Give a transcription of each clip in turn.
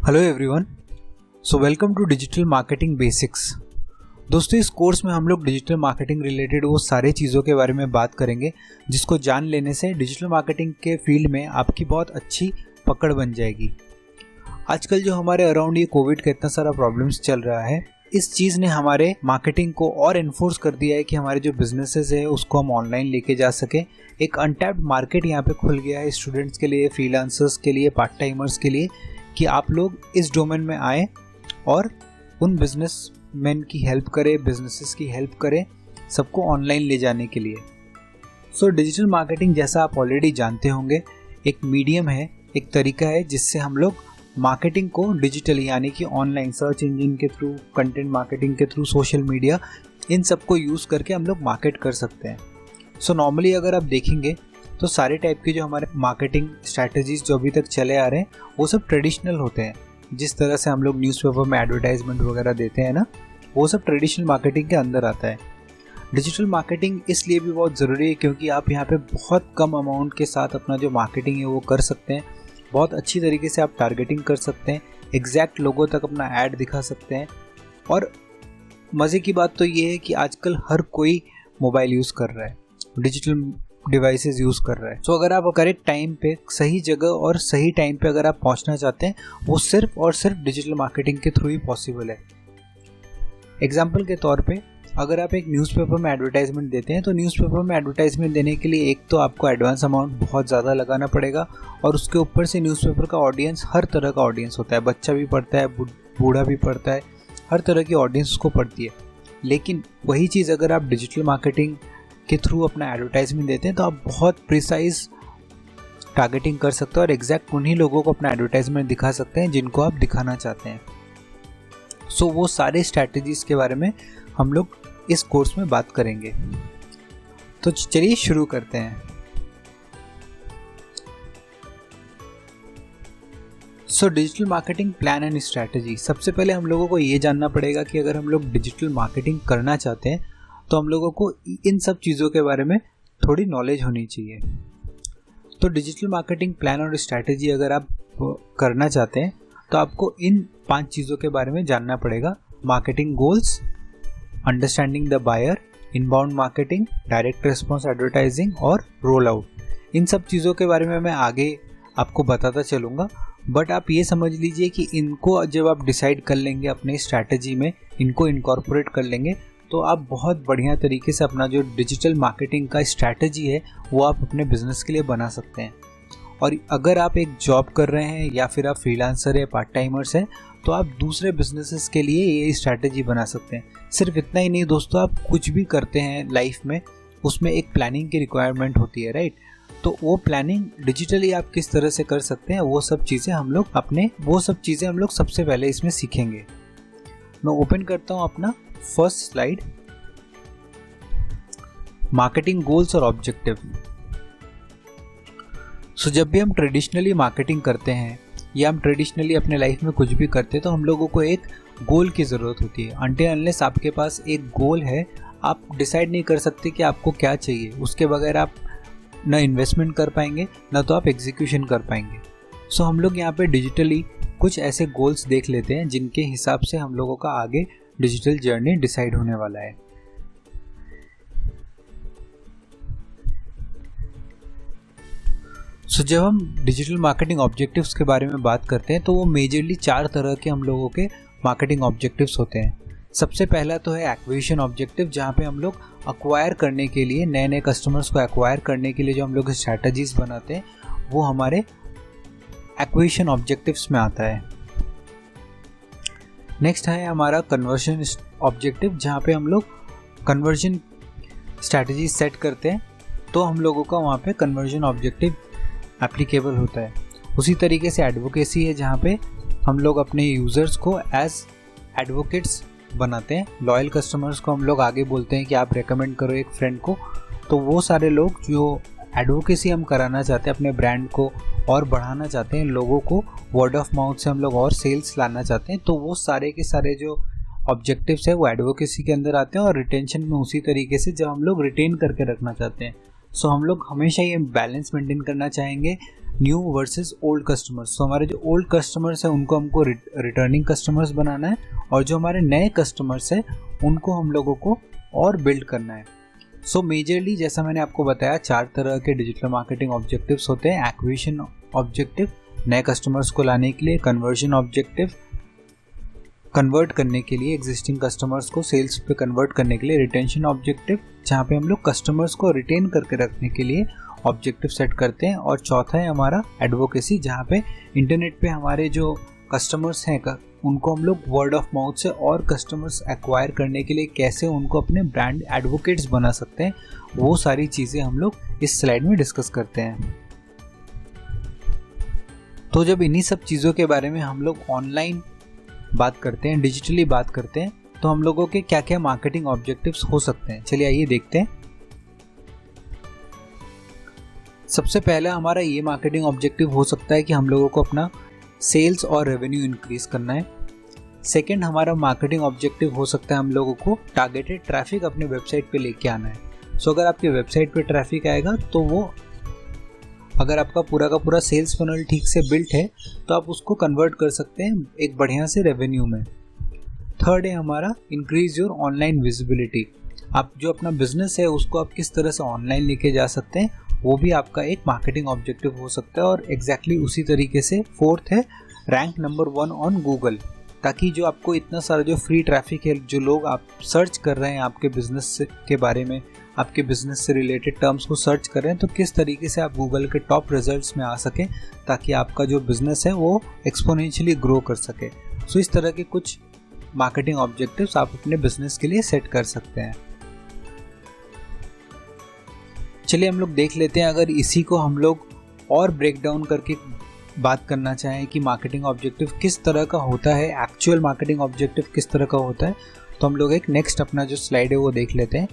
Hello everyone, so welcome to digital marketing basics. दोस्तों, इस course में हम लोग डिजिटल मार्केटिंग रिलेटेड वो सारे चीज़ों के बारे में बात करेंगे जिसको जान लेने से डिजिटल मार्केटिंग के फील्ड में आपकी बहुत अच्छी पकड़ बन जाएगी। आजकल जो हमारे अराउंड ये कोविड का इतना सारा प्रॉब्लम्स चल रहा है, इस चीज़ ने हमारे मार्केटिंग को और इन्फोर्स कर दिया है कि हमारे जो बिजनेसेस है उसको हम ऑनलाइन लेके जा सकें। एक अनटैप्ड मार्केट यहाँ पे खुल गया है स्टूडेंट्स के लिए, फ्रीलांसर्स के लिए, पार्ट टाइमर्स के लिए, कि आप लोग इस डोमेन में आए और उन बिजनेसमैन की हेल्प करें, बिजनेसेस की हेल्प करें, सबको ऑनलाइन ले जाने के लिए। सो डिजिटल मार्केटिंग, जैसा आप ऑलरेडी जानते होंगे, एक मीडियम है, एक तरीका है जिससे हम लोग मार्केटिंग को डिजिटल यानी कि ऑनलाइन सर्च इंजन के थ्रू, कंटेंट मार्केटिंग के थ्रू, सोशल मीडिया, इन सबको यूज़ करके हम लोग मार्केट कर सकते हैं। सो नॉर्मली अगर आप देखेंगे तो सारे टाइप के जो हमारे मार्केटिंग स्ट्रैटेजीज जो अभी तक चले आ रहे हैं वो सब ट्रेडिशनल होते हैं। जिस तरह से हम लोग न्यूज़पेपर में एडवर्टाइजमेंट वगैरह देते हैं ना, वो सब ट्रेडिशनल मार्केटिंग के अंदर आता है। डिजिटल मार्केटिंग इसलिए भी बहुत ज़रूरी है क्योंकि आप यहाँ पे बहुत कम अमाउंट के साथ अपना जो मार्केटिंग है वो कर सकते हैं। बहुत अच्छी तरीके से आप टारगेटिंग कर सकते हैं, एग्जैक्ट लोगों तक अपना ऐड दिखा सकते हैं। और मज़े की बात तो ये है कि आजकल हर कोई मोबाइल यूज़ कर रहा है, डिजिटल डिवाइसेस यूज़ कर रहा है। सो अगर आप करेक्ट टाइम पे, सही जगह और सही टाइम पे अगर आप पहुंचना चाहते हैं, वो सिर्फ और सिर्फ डिजिटल मार्केटिंग के थ्रू ही पॉसिबल है। एग्जाम्पल के तौर पे अगर आप एक न्यूज़पेपर में एडवर्टाइजमेंट देते हैं तो न्यूज़पेपर में एडवर्टाइजमेंट देने के लिए एक तो आपको एडवांस अमाउंट बहुत ज़्यादा लगाना पड़ेगा, और उसके ऊपर से न्यूज़पेपर का ऑडियंस हर तरह का ऑडियंस होता है, बच्चा भी पढ़ता है, बूढ़ा भी पढ़ता है, हर तरह की ऑडियंस उसको पढ़ती है। लेकिन वही चीज़ अगर आप डिजिटल मार्केटिंग के थ्रू अपना एडवर्टाइजमेंट देते हैं तो आप बहुत प्रिसाइज टारगेटिंग कर सकते हैं और एग्जैक्ट उन्हीं लोगों को अपना एडवर्टाइजमेंट दिखा सकते हैं जिनको आप दिखाना चाहते हैं। सो वो सारे स्ट्रैटेजीज के बारे में हम लोग इस कोर्स में बात करेंगे। तो चलिए शुरू करते हैं। So digital marketing plan and strategy. सबसे पहले हम लोगों को ये जानना पड़ेगा कि अगर हम लोग डिजिटल मार्केटिंग करना चाहते हैं तो हम लोगों को इन सब चीज़ों के बारे में थोड़ी नॉलेज होनी चाहिए। तो डिजिटल मार्केटिंग प्लान और स्ट्रैटेजी अगर आप करना चाहते हैं तो आपको इन 5 चीज़ों के बारे में जानना पड़ेगा। Marketing goals, understanding the buyer, inbound marketing, direct response advertising और रोल आउट। इन सब चीज़ों के बारे में मैं आगे आपको बताता चलूँगा, बट आप ये समझ लीजिए कि इनको जब आप डिसाइड कर लेंगे अपने स्ट्रैटेजी में, इनको इनकॉर्पोरेट कर लेंगे, तो आप बहुत बढ़िया तरीके से अपना जो डिजिटल मार्केटिंग का स्ट्रैटेजी है वो आप अपने बिजनेस के लिए बना सकते हैं। और अगर आप एक जॉब कर रहे हैं या फिर आप फ्रीलांसर है, पार्ट टाइमर्स हैं, तो आप दूसरे बिजनेसेस के लिए ये स्ट्रैटेजी बना सकते हैं। सिर्फ इतना ही नहीं दोस्तों, आप कुछ भी करते हैं लाइफ में, उसमें एक प्लानिंग की रिक्वायरमेंट होती है, राइट? तो वो प्लानिंग डिजिटली आप किस तरह से कर सकते हैं, वो सब चीज़ें हम लोग सबसे पहले इसमें सीखेंगे। मैं ओपन करता हूँ अपना फर्स्ट स्लाइड, मार्केटिंग गोल्स और ऑब्जेक्टिव। सो जब भी हम ट्रेडिशनली मार्केटिंग करते हैं या हम ट्रेडिशनली अपने लाइफ में कुछ भी करते हैं तो हम लोगों को एक गोल की ज़रूरत होती है। अनटिल अनलेस आपके पास एक गोल है, आप डिसाइड नहीं कर सकते कि आपको क्या चाहिए। उसके बगैर आप ना इन्वेस्टमेंट कर पाएंगे, ना तो आप एग्जीक्यूशन कर पाएंगे। सो हम लोग यहाँ पे डिजिटली कुछ ऐसे गोल्स देख लेते हैं जिनके हिसाब से हम लोगों का आगे डिजिटल जर्नी डिसाइड होने वाला है। सो जब हम डिजिटल मार्केटिंग ऑब्जेक्टिव्स के बारे में बात करते हैं तो वो मेजरली 4 तरह के हम लोगों के मार्केटिंग ऑब्जेक्टिव्स होते हैं। सबसे पहला तो है एक्विजिशन ऑब्जेक्टिव, जहाँ पे हम लोग अक्वायर करने के लिए, नए नए कस्टमर्स को एक्वायर करने के लिए जो हम लोग स्ट्रैटेजीज बनाते हैं वो हमारे एक्विजिशन ऑब्जेक्टिव्स में आता है। नेक्स्ट है हमारा कन्वर्जन ऑब्जेक्टिव, जहाँ पे हम लोग कन्वर्जन स्ट्रैटेजी सेट करते हैं तो हम लोगों का वहाँ पे कन्वर्जन ऑब्जेक्टिव एप्लीकेबल होता है। उसी तरीके से एडवोकेसी है, जहाँ पे हम लोग अपने यूज़र्स को एज एडवोकेट्स बनाते हैं। लॉयल कस्टमर्स को हम लोग आगे बोलते हैं कि आप रेकमेंड करो एक फ्रेंड को। तो वो सारे लोग जो एडवोकेसी हम कराना चाहते हैं, अपने ब्रांड को और बढ़ाना चाहते हैं, लोगों को वर्ड ऑफ माउथ से हम लोग और सेल्स लाना चाहते हैं, तो वो सारे के सारे जो ऑब्जेक्टिव्स है वो एडवोकेसी के अंदर आते हैं। और रिटेंशन में उसी तरीके से जब हम लोग रिटेन करके रखना चाहते हैं। सो हम लोग हमेशा ये बैलेंस मेंटेन करना चाहेंगे न्यू वर्सेस ओल्ड कस्टमर्स। सो हमारे जो ओल्ड कस्टमर्स हैं उनको हमको रिटर्निंग कस्टमर्स बनाना है, और जो हमारे नए कस्टमर्स हैं उनको हम लोगों को और बिल्ड करना है। सो मेजरली जैसा मैंने आपको बताया 4 तरह के डिजिटल मार्केटिंग ऑब्जेक्टिव्स होते हैं। एक्विजिशन ऑब्जेक्टिव, नए कस्टमर्स को लाने के लिए। कन्वर्जन ऑब्जेक्टिव, कन्वर्ट करने के लिए एग्जिस्टिंग कस्टमर्स को सेल्स पे कन्वर्ट करने के लिए। रिटेंशन ऑब्जेक्टिव, जहाँ पे हम लोग कस्टमर्स को रिटेन करके रखने के लिए ऑब्जेक्टिव सेट करते हैं। और चौथा है हमारा एडवोकेसी, जहाँ पे इंटरनेट पे हमारे जो कस्टमर्स हैं उनको हम लोग वर्ड ऑफ माउथ से और कस्टमर्स एक्वायर करने के लिए कैसे उनको अपने ब्रांड एडवोकेट्स बना सकते हैं, वो सारी चीज़ें हम लोग इस स्लाइड में डिस्कस करते हैं। तो जब इन्हीं सब चीज़ों के बारे में हम लोग ऑनलाइन बात करते हैं, डिजिटली बात करते हैं, तो हम लोगों के क्या क्या मार्केटिंग ऑब्जेक्टिव्स हो सकते हैं, चलिए आइए देखते हैं। सबसे पहला हमारा ये मार्केटिंग ऑब्जेक्टिव हो सकता है कि हम लोगों को अपना सेल्स और रेवेन्यू इंक्रीज करना है। सेकंड हमारा मार्केटिंग ऑब्जेक्टिव हो सकता है हम लोगों को टारगेटेड ट्रैफिक अपने वेबसाइट पे लेके आना है। सो अगर आपके वेबसाइट पे ट्रैफिक आएगा तो वो, अगर आपका पूरा का पूरा सेल्स फनल ठीक से बिल्ट है तो आप उसको कन्वर्ट कर सकते हैं एक बढ़िया से रेवेन्यू में। थर्ड है हमारा इंक्रीज योर ऑनलाइन विजिबिलिटी। आप जो अपना बिजनेस है उसको आप किस तरह से ऑनलाइन लेके जा सकते हैं, वो भी आपका एक मार्केटिंग ऑब्जेक्टिव हो सकता है। और एग्जैक्टली उसी तरीके से फोर्थ है रैंक नंबर 1 ऑन गूगल, ताकि जो आपको इतना सारा जो फ्री ट्रैफिक है, जो लोग आप सर्च कर रहे हैं आपके बिजनेस के बारे में, आपके बिजनेस से रिलेटेड टर्म्स को सर्च कर रहे हैं, तो किस तरीके से आप गूगल के टॉप रिजल्ट्स में आ सकें ताकि आपका जो बिजनेस है वो एक्सपोनेंशियली ग्रो कर सके। सो इस तरह के कुछ मार्केटिंग ऑब्जेक्टिव्स आप अपने बिजनेस के लिए सेट कर सकते हैं। चलिए हम लोग देख लेते हैं, अगर इसी को हम लोग और ब्रेक डाउन करके बात करना चाहें कि मार्केटिंग ऑब्जेक्टिव किस तरह का होता है, एक्चुअल मार्केटिंग ऑब्जेक्टिव किस तरह का होता है, तो हम लोग एक नेक्स्ट अपना जो स्लाइड है वो देख लेते हैं।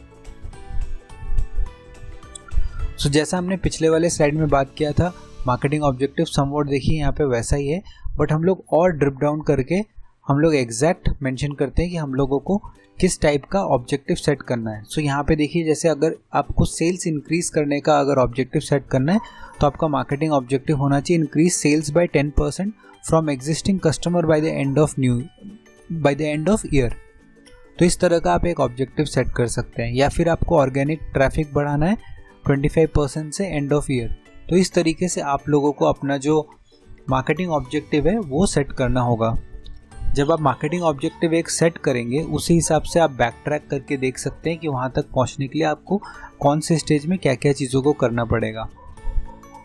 सो जैसा हमने पिछले वाले स्लाइड में बात किया था, मार्केटिंग ऑब्जेक्टिव समवॉट देखिए यहाँ पे वैसा ही है, बट हम लोग और ड्रिप डाउन करके हम लोग एग्जैक्ट मेंशन करते हैं कि हम लोगों को किस टाइप का ऑब्जेक्टिव सेट करना है। सो यहाँ पे देखिए, जैसे अगर आपको सेल्स इंक्रीज करने का अगर ऑब्जेक्टिव सेट करना है तो आपका मार्केटिंग ऑब्जेक्टिव होना चाहिए increase sales by 10% from existing customer by the end of year. तो इस तरह का आप एक ऑब्जेक्टिव सेट कर सकते हैं। या फिर आपको ऑर्गेनिक ट्रैफिक बढ़ाना है 25% से एंड ऑफ ईयर। तो इस तरीके से आप लोगों को अपना जो मार्केटिंग ऑब्जेक्टिव है वो सेट करना होगा। जब आप मार्केटिंग ऑब्जेक्टिव एक सेट करेंगे, उसी हिसाब से आप बैक ट्रैक करके देख सकते हैं कि वहाँ तक पहुँचने के लिए आपको कौन से स्टेज में क्या क्या चीज़ों को करना पड़ेगा।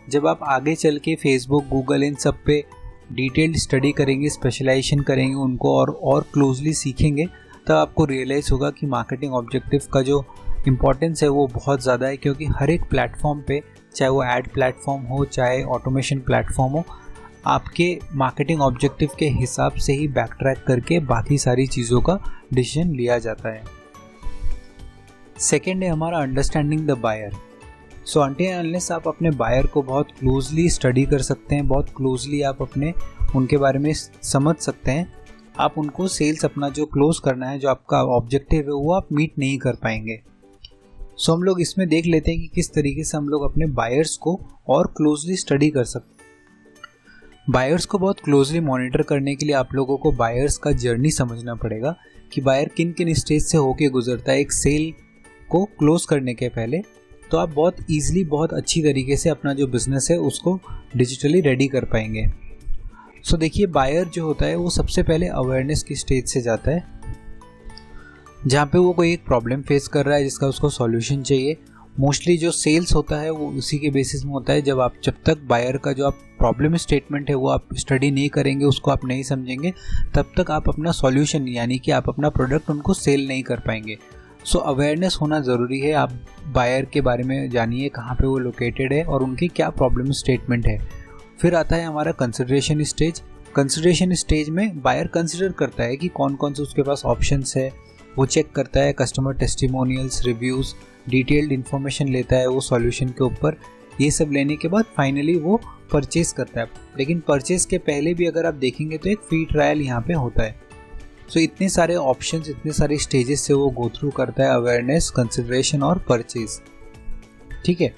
जब आप आगे चल के फेसबुक, गूगल, इन सब पे डिटेल्ड स्टडी करेंगे, स्पेशलाइजेशन करेंगे उनको और क्लोजली सीखेंगे, तब आपको रियलाइज़ होगा कि मार्केटिंग ऑब्जेक्टिव का जो इम्पोर्टेंस है वो बहुत ज़्यादा है। क्योंकि हर एक प्लेटफॉर्म पे, चाहे वो एड प्लेटफॉर्म हो, चाहे ऑटोमेशन प्लेटफॉर्म हो, आपके मार्केटिंग ऑब्जेक्टिव के हिसाब से ही बैक ट्रैक करके बाकी सारी चीज़ों का डिसीजन लिया जाता है। सेकेंड है हमारा understanding the buyer. So until unless आप अपने बायर को बहुत क्लोजली स्टडी कर सकते हैं, बहुत क्लोजली आप उनके बारे में समझ सकते हैं, आप उनको सेल्स अपना जो क्लोज करना है, जो आपका ऑब्जेक्टिव है, वो आप मीट नहीं कर पाएंगे। सो हम लोग इसमें देख लेते हैं कि किस तरीके से हम लोग अपने बायर्स को और क्लोजली स्टडी कर सकते हैं। बायर्स को बहुत क्लोजली मॉनिटर करने के लिए आप लोगों को बायर्स का जर्नी समझना पड़ेगा कि बायर किन किन स्टेज से होके गुजरता है एक सेल को क्लोज करने के पहले। तो आप बहुत ईजिली, बहुत अच्छी तरीके से अपना जो बिजनेस है उसको डिजिटली रेडी कर पाएंगे। सो देखिए, बायर जो होता है वो सबसे पहले अवेयरनेस की स्टेज से जाता है, जहाँ पे वो कोई एक प्रॉब्लम फेस कर रहा है जिसका उसको सॉल्यूशन चाहिए। मोस्टली जो सेल्स होता है वो उसी के बेसिस में होता है। जब तक बायर का जो आप प्रॉब्लम स्टेटमेंट है वो आप स्टडी नहीं करेंगे, उसको आप नहीं समझेंगे, तब तक आप अपना सॉल्यूशन यानी कि आप अपना प्रोडक्ट उनको सेल नहीं कर पाएंगे। सो अवेयरनेस होना ज़रूरी है। आप बायर के बारे में जानिए, कहाँ पे वो लोकेटेड है और उनकी क्या प्रॉब्लम स्टेटमेंट है। फिर आता है हमारा कंसिडरेशन स्टेज। कंसिडरेशन स्टेज में बायर कंसिडर करता है कि कौन कौन से उसके पास ऑप्शंस है, वो चेक करता है customer testimonials, reviews, detailed information लेता है वो सॉल्यूशन के ऊपर। ये सब लेने के बाद फाइनली वो परचेज़ करता है। लेकिन परचेज़ के पहले भी अगर आप देखेंगे तो एक फ्री ट्रायल यहाँ पे होता है। सो इतने सारे ऑप्शंस, इतने सारे स्टेजेस से वो गो थ्रू करता है, अवेयरनेस, कंसिडरेशन और परचेज़। ठीक है,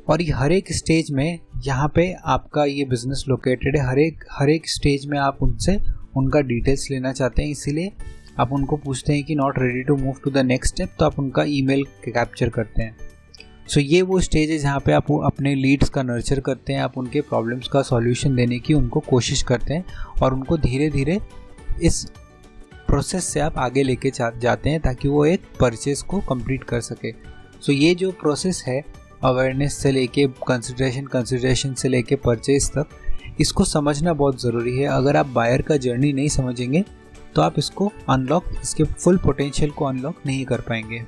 और ये हर एक स्टेज में यहाँ पे आपका ये बिज़नेस लोकेटेड है, हर एक स्टेज में आप उनसे उनका डिटेल्स लेना चाहते हैं, इसीलिए आप उनको पूछते हैं कि not ready to move to the next step, तो आप उनका ईमेल कैप्चर करते हैं। सो ये वो स्टेज है जहाँ पे आप अपने लीड्स का नर्चर करते हैं, आप उनके प्रॉब्लम्स का सॉल्यूशन देने की उनको कोशिश करते हैं और उनको धीरे धीरे इस प्रोसेस से आप आगे लेके जाते हैं ताकि वो एक परचेज़ को कंप्लीट कर सके। सो ये जो प्रोसेस है अवेयरनेस से लेके कंसिडरेशन से लेके परचेज तक, इसको समझना बहुत ज़रूरी है। अगर आप बायर का जर्नी नहीं समझेंगे तो आप इसके फुल पोटेंशियल को अनलॉक नहीं कर पाएंगे।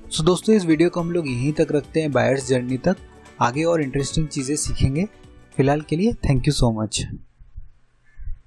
सो दोस्तों, इस वीडियो को हम लोग यहीं तक रखते हैं, बायर्स जर्नी तक। आगे और इंटरेस्टिंग चीज़ें सीखेंगे। फिलहाल के लिए थैंक यू सो मच।